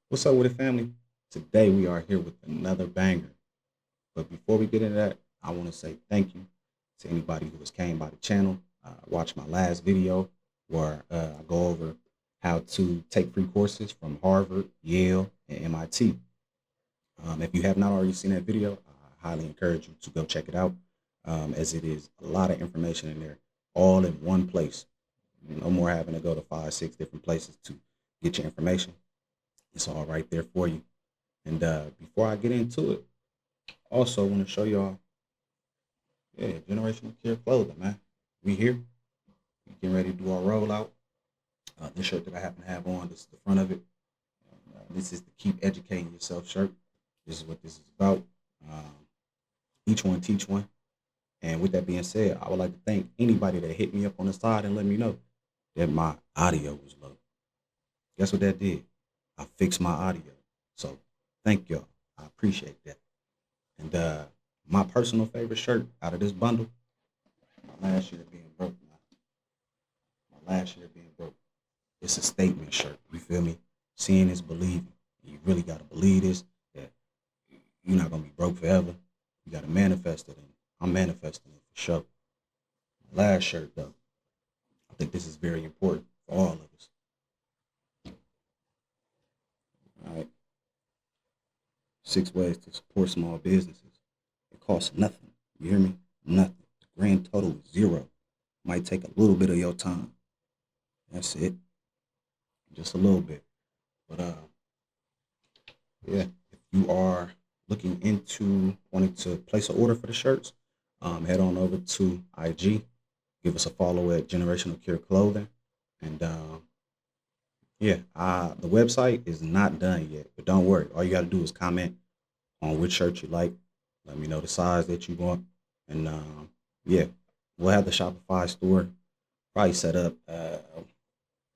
What's up with it, family? Today we are here with another banger. But before we get into that, I want to say thank you to anybody who has came by the channel, watched my last video where I go over how to take free courses from Harvard, Yale, and MIT. If you have not already seen that video, I highly encourage you to go check it out, as it is a lot of information in there, all in one place. No more having to go to five, six different places to get your information. It's all right there for you. And before I get into it, also want to show y'all, yeah, generational care clothing, man. We here. We getting ready to do our rollout. This shirt that I happen to have on, this is the front of it. This is the Keep Educating Yourself shirt. This is what this is about. Um, each one teach one. And with that being said, I would like to thank anybody that hit me up on the side and let me know that my audio was low. Guess what that did? I fixed my audio. So thank y'all. I appreciate that. And my personal favorite shirt out of this bundle, my last year being broke, my last year being broke. It's a statement shirt. You feel me? Seeing is believing. You really gotta believe this, that you're not gonna be broke forever. You gotta manifest it, and I'm manifesting it for sure. My last shirt though, I think this is very important for all of us. All right. 6 ways to support small businesses. It costs nothing. You hear me? Nothing. The grand total is zero. Might take a little bit of your time. That's it. Just a little bit. But yeah, if you are looking into wanting to place an order for the shirts, head on over to IG. Give us a follow at Generational Care Clothing. And yeah, the website is not done yet, but don't worry. All you got to do is comment on which shirt you like. Let me know the size that you want. And yeah, we'll have the Shopify store probably set up.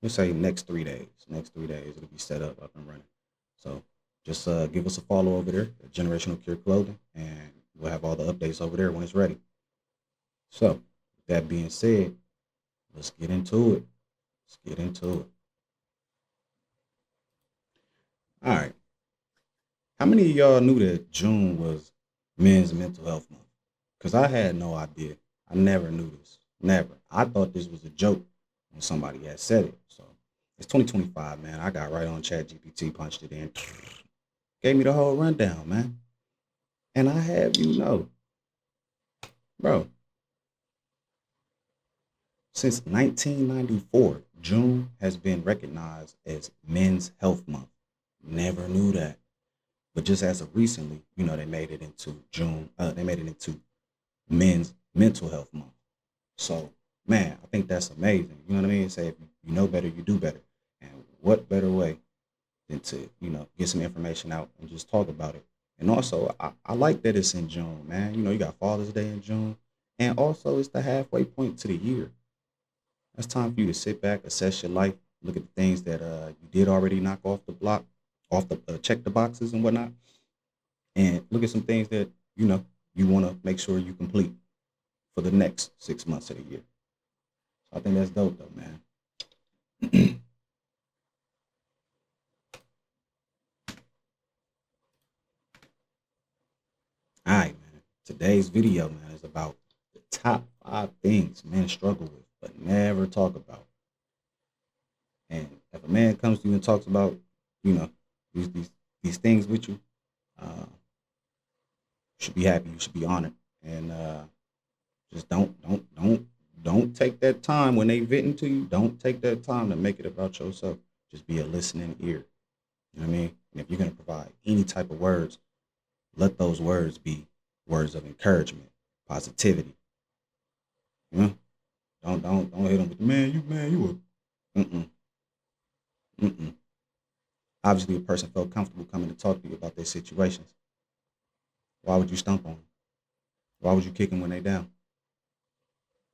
Let's say next 3 days. Next 3 days, it'll be set up and running. So just give us a follow over there at Generational Cure Clothing, and we'll have all the updates over there when it's ready. So, with that being said, let's get into it. Let's get into it. All right. How many of y'all knew that June was Men's Mental Health Month? Because I had no idea. I never knew this. Never. I thought this was a joke when somebody had said it. So it's 2025, man. I got right on ChatGPT, punched it in, gave me the whole rundown, man. And I have you know, bro, since 1994, June has been recognized as Men's Health Month. Never knew that. But just as of recently, they made it into June. They made it into Men's Mental Health Month. So, man, I think that's amazing. You know what I mean? Say if you know better, you do better. And what better way than to, get some information out and just talk about it. And also, I like that it's in June, man. You got Father's Day in June. And also, it's the halfway point to the year. That's time for you to sit back, assess your life, look at the things that you did already knock off the block, off the check the boxes and whatnot, and look at some things that you want to make sure you complete for the next 6 months of the year. So I think that's dope, though, man. All right, man. Today's video, man, is about the top 5 things men struggle with but never talk about. And if a man comes to you and talks about, you know, these things with you, you should be happy. You should be honored, and just don't take that time when they venting to you. Don't take that time to make it about yourself. Just be a listening ear. You know what I mean? And if you're gonna provide any type of words, let those words be words of encouragement, positivity. You know? Don't hit them with man, you a mm mm. Obviously, a person felt comfortable coming to talk to you about their situations. Why would you stump on them? Why would you kick them when they down?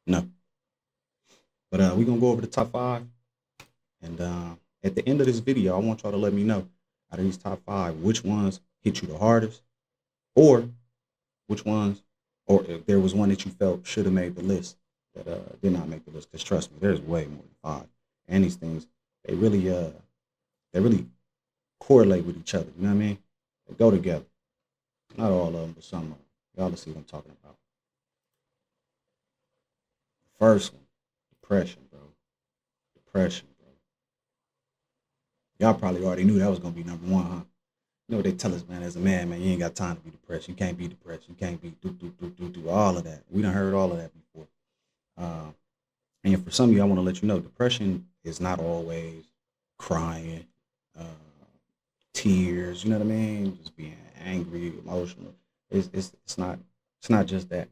No. But we're gonna go over the top 5, and at the end of this video, I want y'all to let me know out of these top 5 which ones hit you the hardest, or which ones, or if there was one that you felt should have made the list that did not make the list. Because trust me, there's way more than 5, and these things they really correlate with each other. You know what I mean? They go together. Not all of them, but some of them. Y'all will see what I'm talking about. First one, depression, bro. Depression, bro. Y'all probably already knew that was gonna be number one, huh? You know what they tell us, man, as a man, you ain't got time to be depressed. You can't be depressed. You can't be do all of that. We done heard all of that before. Uh, and for some of you, I want to let you know, depression is not always crying, uh, tears. You know what I mean? Just being angry, emotional. It's not just that.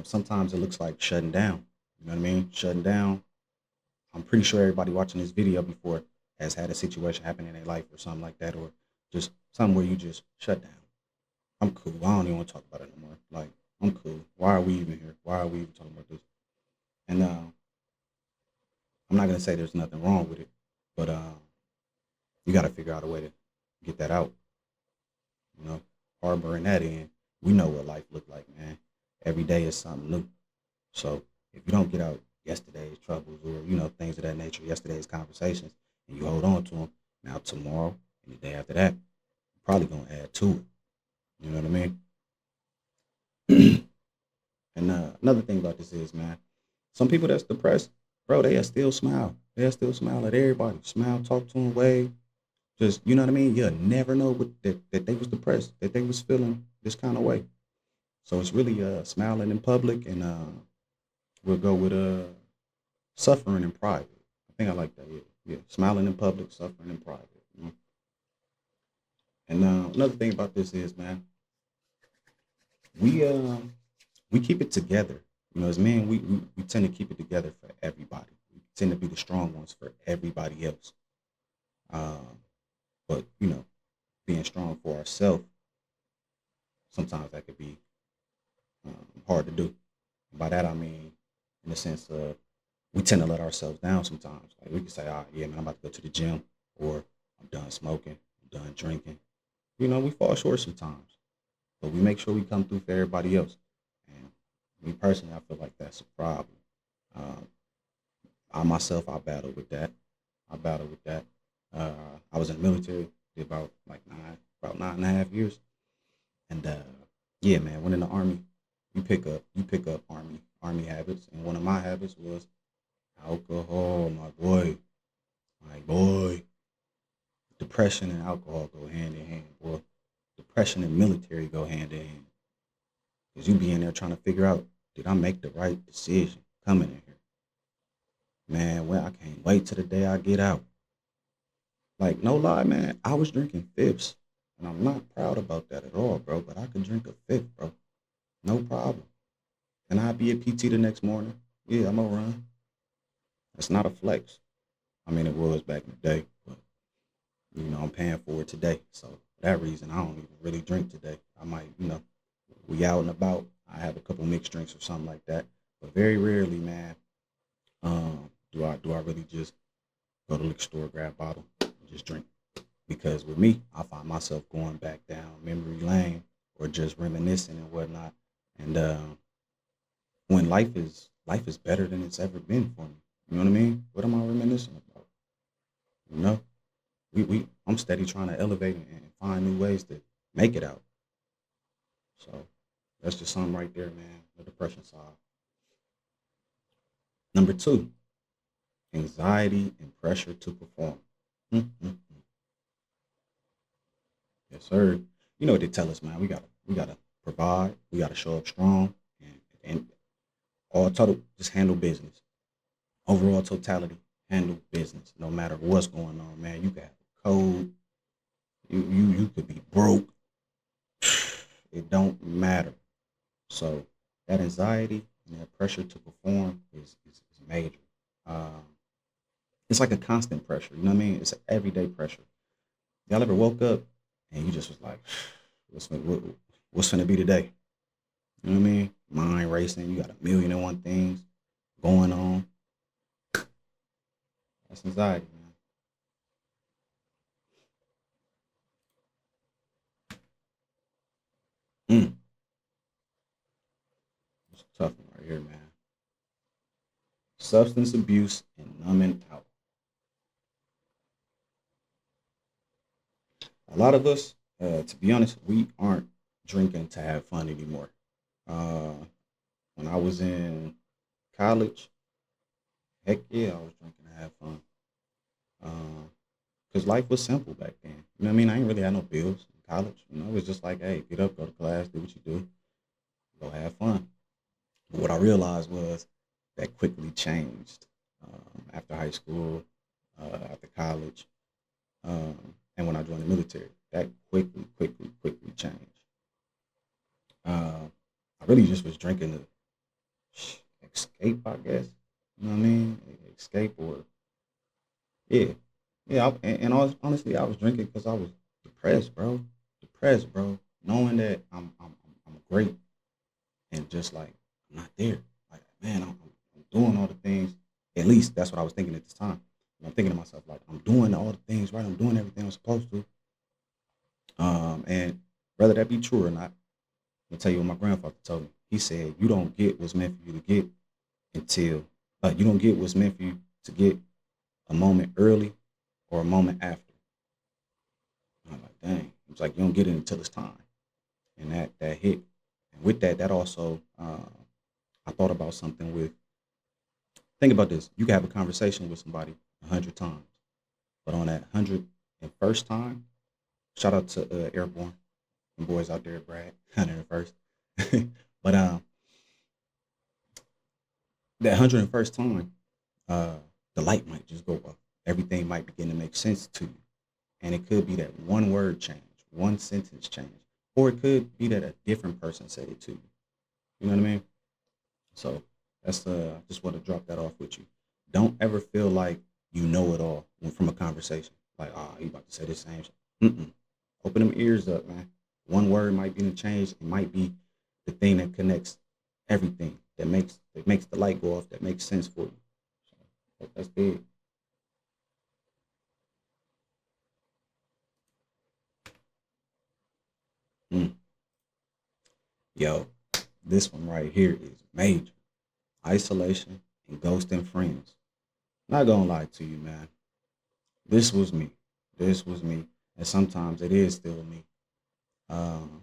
Sometimes it looks like shutting down. You know what I mean? Shutting down. I'm pretty sure everybody watching this video before has had a situation happen in their life or something like that, or just something where you just shut down. I'm cool. I don't even want to talk about it no more. Like, I'm cool. Why are we even here? Why are we even talking about this? And I'm not gonna say there's nothing wrong with it, but you got to figure out a way to get that out. You know, harboring that in, we know what life looked like, man. Every day is something new. So if you don't get out yesterday's troubles or things of that nature, yesterday's conversations, and you hold on to them, now tomorrow and the day after that, you're probably gonna add to it. You know what I mean? And another thing about this is, man, some people that's depressed, bro, they still smile. They still smile at everybody. Smile, talk to them, wave. Just, you know what I mean? You'll never know that they was depressed, that they was feeling this kind of way. So it's really smiling in public, and we'll go with suffering in private. I think I like that. Yeah, yeah. Smiling in public, suffering in private. You know? And another thing about this is, man, we uh we keep it together. As men, we tend to keep it together for everybody. We tend to be the strong ones for everybody else. Um, but being strong for ourselves, sometimes that could be hard to do. By that I mean, in the sense of we tend to let ourselves down sometimes. Like we can say, "Ah, yeah, man, I'm about to go to the gym," or "I'm done smoking, I'm done drinking." We fall short sometimes, but we make sure we come through for everybody else. And me personally, I feel like that's a problem. Um, I myself, I battle with that. I battle with that. I was in the military, did about 9.5 years, and yeah, man, when in the army, you pick up army habits, and one of my habits was alcohol. My boy, depression and alcohol go hand in hand. Well, depression and military go hand in hand, because you be in there trying to figure out, did I make the right decision coming in here? Man, well, I can't wait till the day I get out. Like, no lie, man, I was drinking fifths. And I'm not proud about that at all, bro. But I could drink a fifth, bro. No problem. And I'd be at PT the next morning. Yeah, I'm gonna run. That's not a flex. I mean, it was back in the day, but I'm paying for it today. So for that reason, I don't even really drink today. I might, we out and about. I have a couple mixed drinks or something like that. But very rarely, man, do I really just go to the liquor store, grab a bottle, and just drink. Because with me, I find myself going back down memory lane or just reminiscing and whatnot. And when life is better than it's ever been for me. You know what I mean? What am I reminiscing about? You know, I'm steady trying to elevate and find new ways to make it out. So that's just something right there, man. The depression side. Number two, anxiety and pressure to perform. Mhm. Yes, sir. You know what they tell us, man. We gotta provide. We gotta show up strong, and all total, just handle business. Overall totality, handle business. No matter what's going on, man. You got code. You could be broke. It don't matter. So that anxiety and that pressure to perform is major. Um, it's like a constant pressure. You know what I mean? It's an everyday pressure. Y'all ever woke up and you just was like, what's gonna be today? You know what I mean? Mind racing. You got a million and one things going on. That's anxiety, man. It's a tough one right here, man. Substance abuse and numbing out. A lot of us, to be honest, we aren't drinking to have fun anymore. Uh, when I was in college, heck yeah, I was drinking to have fun. Because life was simple back then. You know what I mean? I ain't really had no bills in college. You know, it was just like, hey, get up, go to class, do what you do, go have fun. But what I realized was that quickly changed after high school, after college, and when I joined the military. That quickly changed. I really just was drinking to escape, I guess. You know what I mean? Escape or yeah, yeah. Honestly, I was drinking because I was depressed, bro. Depressed, bro. Knowing that I'm great and just like I'm not there. Like man, I'm doing all the things. At least that's what I was thinking at this time. And I'm thinking to myself like I'm doing all the things right. I'm doing everything I'm supposed to. And whether that be true or not, I'll tell you what my grandfather told me. He said, "You don't get what's meant for you to get until you don't get what's meant for you to get a moment early or a moment after." And I'm like, dang. It's like you don't get it until it's time, and that hit. And with that, that also, I thought about something with. Think about this: you can have a conversation with somebody 100 times, but on that 101st time, shout out to Airborne and boys out there, Brad, 101st. But that 101st time, uh, the light might just go up. Everything might begin to make sense to you. And it could be that one word change, one sentence change, or it could be that a different person said it to you. You know what I mean? So that's I just want to drop that off with you. Don't ever feel like you know it all from a conversation. Like, oh, he about to say the same shit. Mm-mm. Open them ears up, man. One word might be the change. It might be the thing that connects everything that makes the light go off. That makes sense for you. So that's big. Mm. Yo, this one right here is major. Isolation and ghosting friends. Not gonna lie to you, man. This was me. This was me. And sometimes it is still me. Um,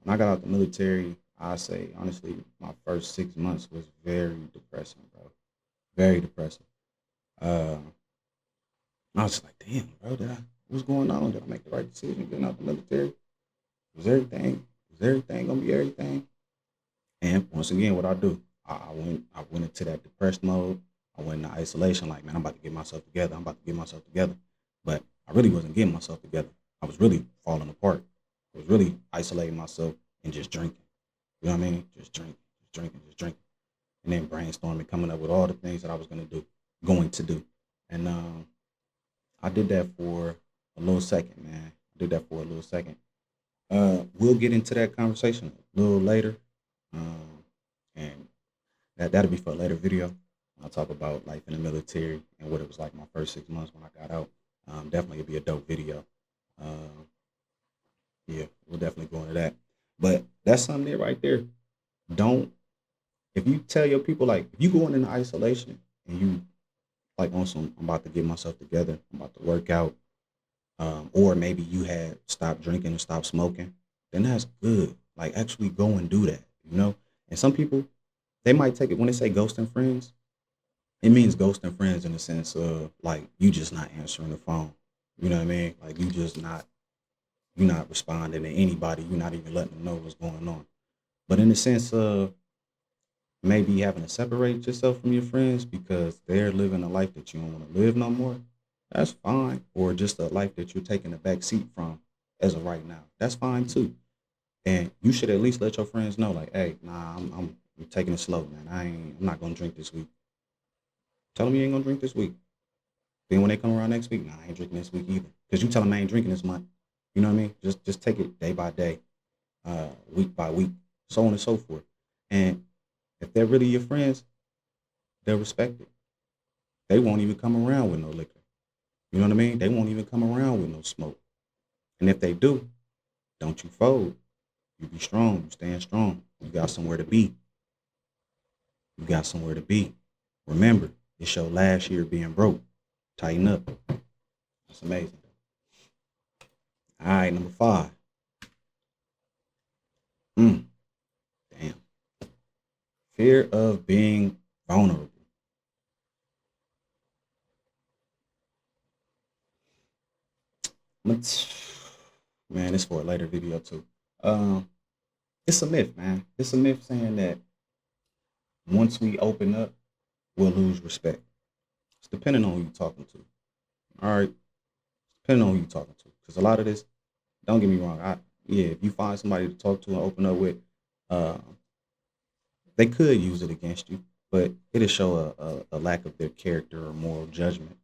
when I got out the military, I say honestly, my first 6 months was very depressing, bro. Very depressing. Uh, I was just like, damn, bro, what's going on? Did I make the right decision getting out the military? Was everything gonna be everything? And once again, what I do, I went into that depressed mode. I went into isolation, like, man, I'm about to get myself together. I'm about to get myself together. But I really wasn't getting myself together. I was really falling apart. I was really isolating myself and just drinking. You know what I mean? Just drinking, just drinking, just drinking. And then brainstorming, coming up with all the things that I was going to do. And I did that for a little second, man. I did that for a little second. We'll get into that conversation a little later. Um, and that'll be for a later video. I'll talk about life in the military and what it was like my first 6 months when I got out. Definitely it'll be a dope video. Um, yeah, we'll definitely go into that. But that's something there right there. Don't if you tell your people like if you going into isolation and you like on some I'm about to get myself together, I'm about to work out, or maybe you had stopped drinking and stopped smoking, then that's good. Like actually go and do that, you know? And some people they might take it when they say ghosting friends, it means ghosting friends in the sense of like you just not answering the phone. You know what I mean? Like you not responding to anybody. You're not even letting them know what's going on. But in the sense of maybe having to separate yourself from your friends because they're living a life that you don't want to live no more, that's fine. Or just a life that you're taking a back seat from as of right now. That's fine too. And you should at least let your friends know, like, hey, nah, I'm taking it slow, man. I'm not gonna drink this week. Tell them you ain't gonna drink this week. Then when they come around next week, nah, I ain't drinking this week either. Because you tell them I ain't drinking this month. You know what I mean? Just take it day by day, week by week, so on and so forth. And if they're really your friends, they'll respect it. They won't even come around with no liquor. You know what I mean? They won't even come around with no smoke. And if they do, don't you fold. You be strong. You stand strong. You got somewhere to be. You got somewhere to be. Remember, it's your last year being broke. Tighten up. That's amazing. All right, number five. Mm, damn. Fear of being vulnerable. Let's, man, it's for a later video too. Um, it's a myth, man. It's a myth saying that once we open up, we'll lose respect. It's depending on who you're talking to. All right, depending on who you're talking to, because a lot of this, don't get me wrong. Yeah, if you find somebody to talk to and open up with, uh, they could use it against you, but it'll show a lack of their character or moral judgment.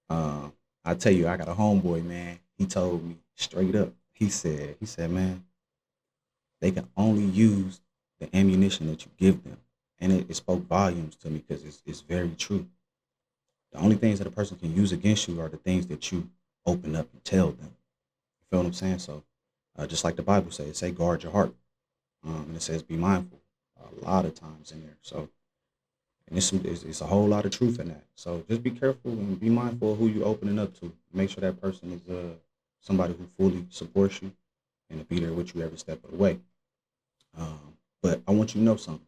Uh, I tell you, I got a homeboy, man. He told me straight up. He said, man, they can only use the ammunition that you give them, and it spoke volumes to me because it's very true. The only things that a person can use against you are the things that you open up and tell them. You feel what I'm saying? So, just like the Bible says, it say guard your heart, and it says be mindful a lot of times in there. So, and it's a whole lot of truth in that. So just be careful and be mindful of who you're opening up to. Make sure that person is somebody who fully supports you and to be there with you every step of the way. But I want you to know something.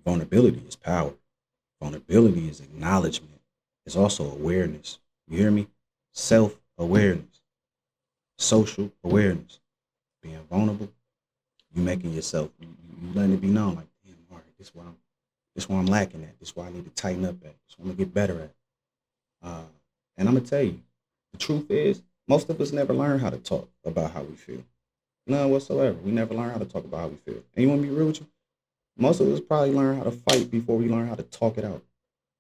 Vulnerability is power. Vulnerability is acknowledgement. It's also awareness. You hear me? Self-awareness, social awareness. Being vulnerable, you making yourself, you letting it be known like, damn, all right, this where I'm lacking at. This where I need to tighten up at. This where I'm gonna get better at. Uh, and I'm gonna tell you, the truth is, most of us never learn how to talk about how we feel. None whatsoever. We never learn how to talk about how we feel. And you want to be real with you? Most of us probably learn how to fight before we learn how to talk it out.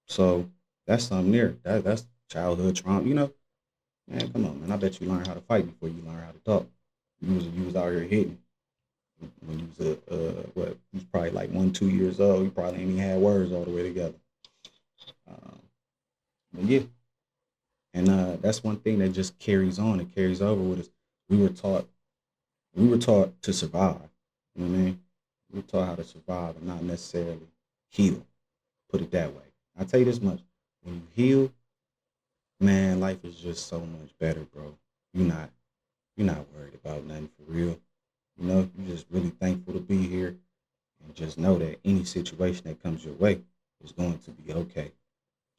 So that's something there. That's childhood trauma. Man, come on, man. I bet you learned how to fight before you learn how to talk. You was out here hitting when you was what? You was probably like 1, 2 years old. You probably ain't even had words all the way together. Um, but yeah, and that's one thing that just carries on. It carries over with us. We were taught. We were taught to survive. You know what I mean? We were taught how to survive and not necessarily heal. Put it that way. I'll tell you this much: when you heal, man, life is just so much better, bro. You're not. You're not worried about nothing for real. You're just really thankful to be here and just know that any situation that comes your way is going to be okay.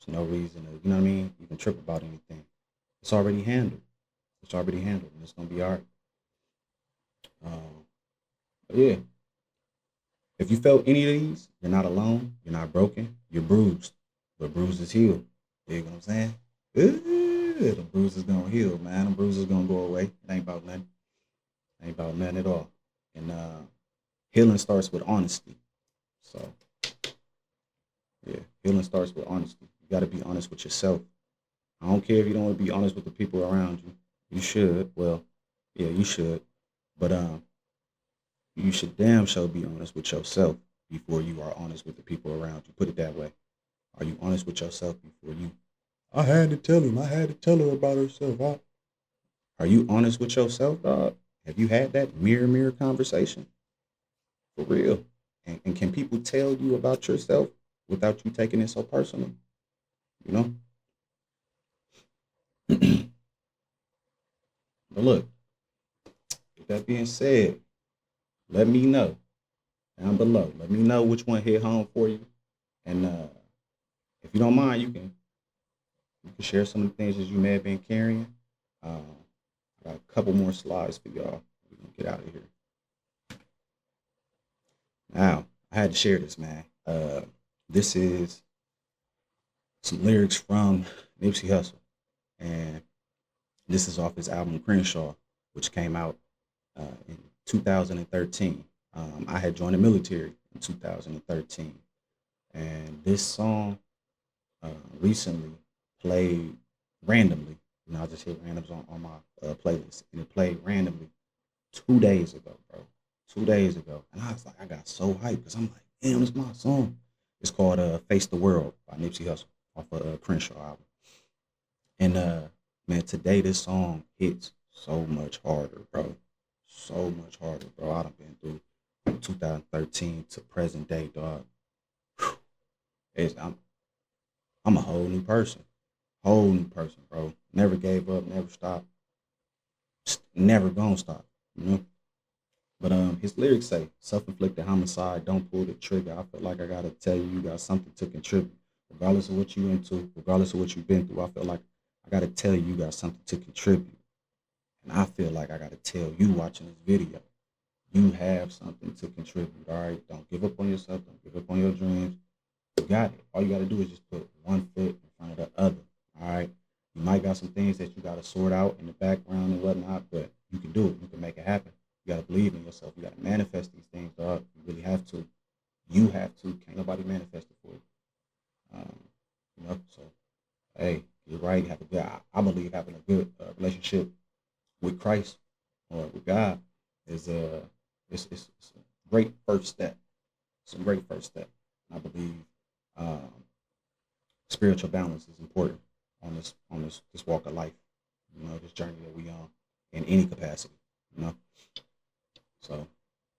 There's no reason to, you know what I mean? You can trip about anything. It's already handled. It's already handled, and it's gonna be all right. But yeah, if you felt any of these, you're not alone. You're not broken. You're bruised, but bruised is healed. You know what I'm saying? The bruise is gonna heal, man. The bruise is gonna go away. It ain't about nothing. It ain't about nothing at all. And healing starts with honesty. So yeah, healing starts with honesty. You got to be honest with yourself. I don't care if you don't want to be honest with the people around you. You should. Well, yeah, you should. But you should damn sure be honest with yourself before you are honest with the people around you. Put it that way. Are you honest with yourself before you? I had to tell him. I had to tell her about herself. Are you honest with yourself, dog? Have you had that mirror conversation for real? And can people tell you about yourself without you taking it so personal? You know. But look, with that being said, let me know down below. Let me know which one hit home for you. And if you don't mind, you can share some of the things that you may have been carrying. I got a couple more slides for y'all. We can get out of here. Now, I had to share this, man. This is some lyrics from Nipsey Hussle, and this is off his album Crenshaw, which came out in 2013. I had joined the military in 2013, and this song uh, recently played randomly. I just hit randoms on my playlist, and it played randomly 2 days ago, bro. 2 days ago, and I was like, I got so hyped because I'm like, damn, it's my song. It's called "Face the World" by Nipsey Hussle off of Crenshaw album. And man, today this song hits so much harder, bro. So much harder, bro. I done been through from 2013 to present day, dog. It's, I'm a whole new person, bro. Never gave up, never stopped. never gonna stop, you know. But his lyrics say, "Self-inflicted homicide, don't pull the trigger." I feel like I gotta tell you, you got something to contribute, regardless of what you into, regardless of what you've been through. I feel like I gotta tell you, you got something to contribute, and I feel like I gotta tell you, watching this video, you have something to contribute. All right, don't give up on yourself. Don't give up on your dreams. You got it. All you gotta do is just put one foot in front of the other. All right. You might got some things that you gotta sort out in the background and whatnot, but you can do it. You can make it happen. You gotta believe in yourself. You gotta manifest these things, dog. You really have to. You have to. Can't nobody manifest it for you. Um, So hey, you're right. Have a good. I believe having a good relationship with Christ or with God is it's a great first step. It's a great first step. I believe um, spiritual balance is important on this walk of life. This journey that we on in any capacity. You know, so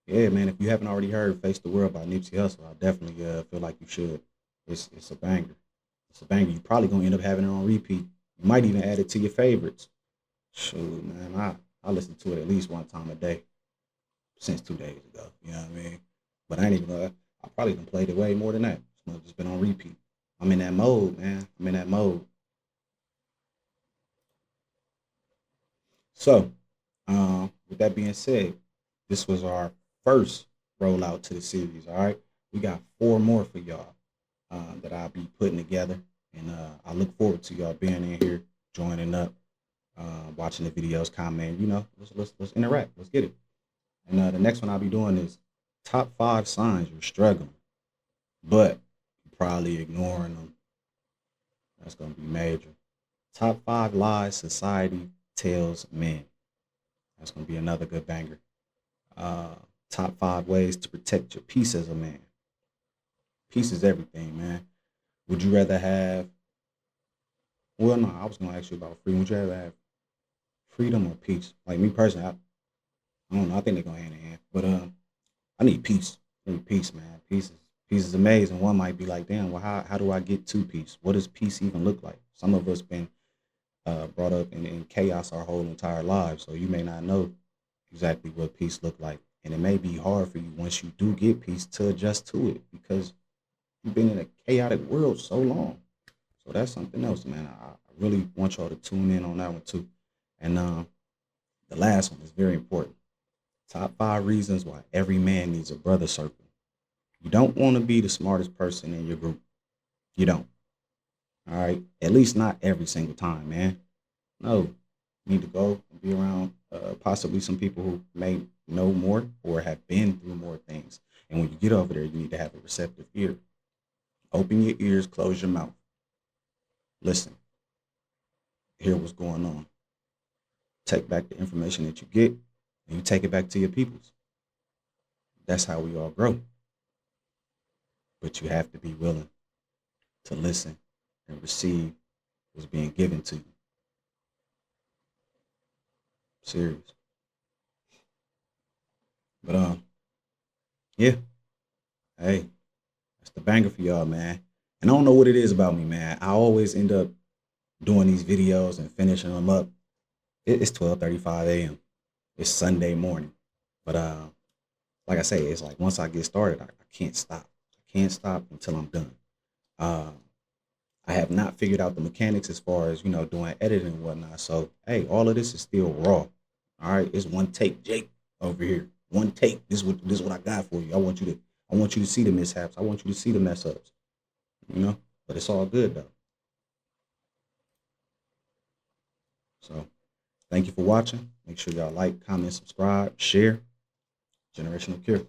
yeah, man. If you haven't already heard "Face the World" by Nipsey Hussle, I definitely feel like you should. It's a banger. It's a banger. You're probably gonna end up having it on repeat. You might even add it to your favorites. Shoot, man, I listen to it at least one time a day since 2 days ago. You know what I mean? But I ain't even gonna. I probably done played it way more than that. It's just been on repeat. I'm in that mode, man. I'm in that mode. So, with that being said, this was our first rollout to the series. All right, we got four more for y'all that I'll be putting together, and I look forward to y'all being in here, joining up, watching the videos, commenting. Let's interact. Let's get it. And the next one I'll be doing is top 5 signs you're struggling, but you're probably ignoring them. That's gonna be major. Top 5 lies society tells men. That's gonna be another good banger. Uh, top 5 ways to protect your peace as a man. Peace is everything, man. Would you rather have? Well, no, I was gonna ask you about freedom. Would you rather have freedom or peace? Like me personally, I don't know. I think they go hand in hand. But I need peace. I need peace, man. Peace is amazing. One might be like, damn, well, how do I get to peace? What does peace even look like? Some of us been brought up in chaos our whole entire lives, so you may not know exactly what peace look like, and it may be hard for you once you do get peace to adjust to it because you've been in a chaotic world so long. So that's something else, man. I really want y'all to tune in on that one too. And the last one is very important. Top 5 reasons why every man needs a brother circle. You don't want to be the smartest person in your group. You don't. All right. At least not every single time, man. No. You need to go and be around possibly some people who may know more or have been through more things. And when you get over there, you need to have a receptive ear. Open your ears, close your mouth. Listen, hear what's going on. Take back the information that you get and you take it back to your peoples. That's how we all grow. But you have to be willing to listen and receive what's being given to you. Serious. But yeah, hey, that's the banger for y'all, man. And I don't know what it is about me, man. I always end up doing these videos and finishing them up. It's 12:35 a.m. It's Sunday morning. But like I say, it's like once I get started, I can't stop. I can't stop until I'm done. Uh, I have not figured out the mechanics as far as doing editing and whatnot. So hey, all of this is still raw. All right, it's one take, Jake over here. One take. This is what I got for you. I want you to see the mishaps. I want you to see the mess ups. But it's all good though. So thank you for watching. Make sure y'all like, comment, subscribe, share. Generational Cure.